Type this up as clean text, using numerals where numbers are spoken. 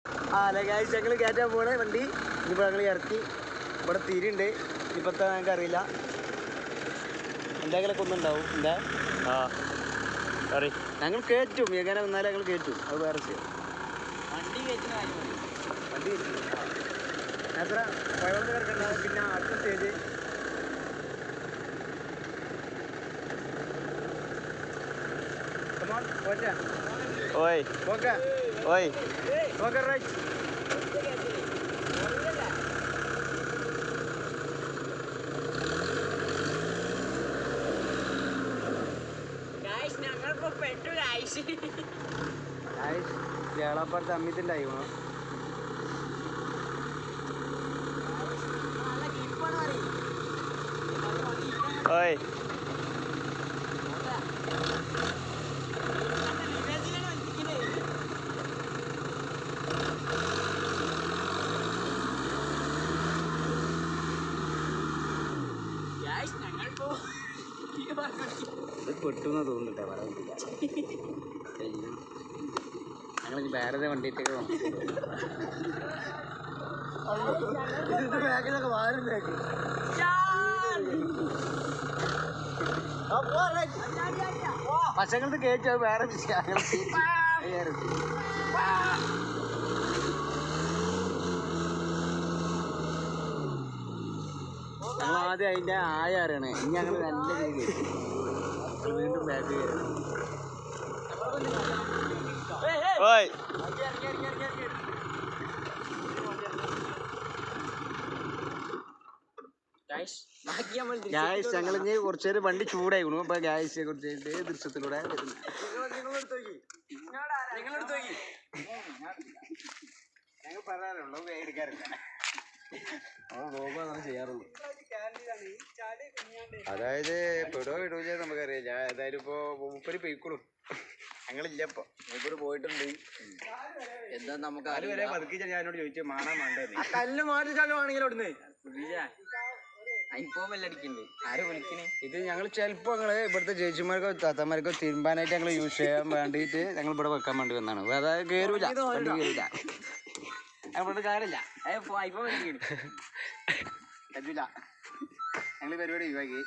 അല്ലെ ഗായ്സ് ഞങ്ങൾ കയറ്റാൻ പോണേ വണ്ടി. ഇനിയിപ്പോൾ ഞങ്ങൾ ഇറക്കി ഇവിടെ തിരിയുണ്ട്. ഇപ്പോഴത്തെ ഞങ്ങൾക്ക് അറിയില്ല, എന്തെങ്കിലുമൊക്കെ ഒന്നുണ്ടാവും. എന്താ ഞങ്ങൾ കയറ്റും, എങ്ങനെ വന്നാലും ഞങ്ങൾ കയറ്റും. അത് വേറെ ചെയ്യും. വണ്ടി കയറ്റുന്ന കാര്യം വണ്ടി എത്ര കുഴപ്പം കിടക്കണ്ടാവും. പിന്നെ അടുത്ത സ്റ്റേജ് ഓയ് ഓക്കെ ഓയ് ഓക്കെ റൈറ്റ്. കേളപ്പുറത്ത് അമ്മിത്തുണ്ടായിരുന്നു. ഓയ് ഇത് പെട്ടെന്ന് തോന്നുന്നുണ്ടോ പറയാനില്ല. ഞങ്ങൾ വേറെ വണ്ടിയിട്ടൊക്കെ ബാഗിലൊക്കെ മാറുന്നേക്ക്. പശങ്ങളത് കയറ്റോ വേറെ ഞങ്ങൾ ആദ്യം അതിൻ്റെ ആയ അറിയണേ. ഇനി ഞങ്ങൾ നല്ല രീതിയിൽ വീണ്ടും ബാക്ക് കയറണം. ഞങ്ങൾ ഇനി കുറച്ചു നേരം വണ്ടി ചൂടായിക്കണു. അപ്പൊ ഗ്യാസിനെ കുറിച്ച് ദൃശ്യത്തിലൂടെ ഞങ്ങൾ പറയാറുള്ളൂ, എടുക്കാറില്ല. ചെയ്യാറുള്ളൂ. അതായത് പെടോ ഇടൂല നമുക്കറിയാം. ഞാൻ ഏതായാലും ഇപ്പൊ മൂപ്പര് പോയിക്കോളും, ഞങ്ങളില്ല. ഇപ്പൊ മൂപ്പര് പോയിട്ടുണ്ട്. എന്താ നമുക്ക് അത് വരെ പതുക്കിച്ച. ഞാൻ എന്നോട് ചോദിച്ചു മാറാൻ വേണ്ടേ കല്ല് മാറ്റിച്ചാലും ആണെങ്കിലും അവിടുന്ന് ഇത് ഞങ്ങൾ ചിലപ്പോൾ ഞങ്ങൾ ഇവിടുത്തെ ചേച്ചിമാർക്കോ താത്തമാർക്കോ തിരുമ്പാനായിട്ട് ഞങ്ങൾ യൂസ് ചെയ്യാൻ വേണ്ടിയിട്ട് ഞങ്ങൾ ഇവിടെ വെക്കാൻ വേണ്ടി വന്നതാണ്. അതായത് കയറൂല, വണ്ടി കയറില്ല. ഞങ്ങളുടെ കാര്യമില്ല, പറ്റില്ല. ഞങ്ങൾ പരിപാടി ഒഴിവാക്കി.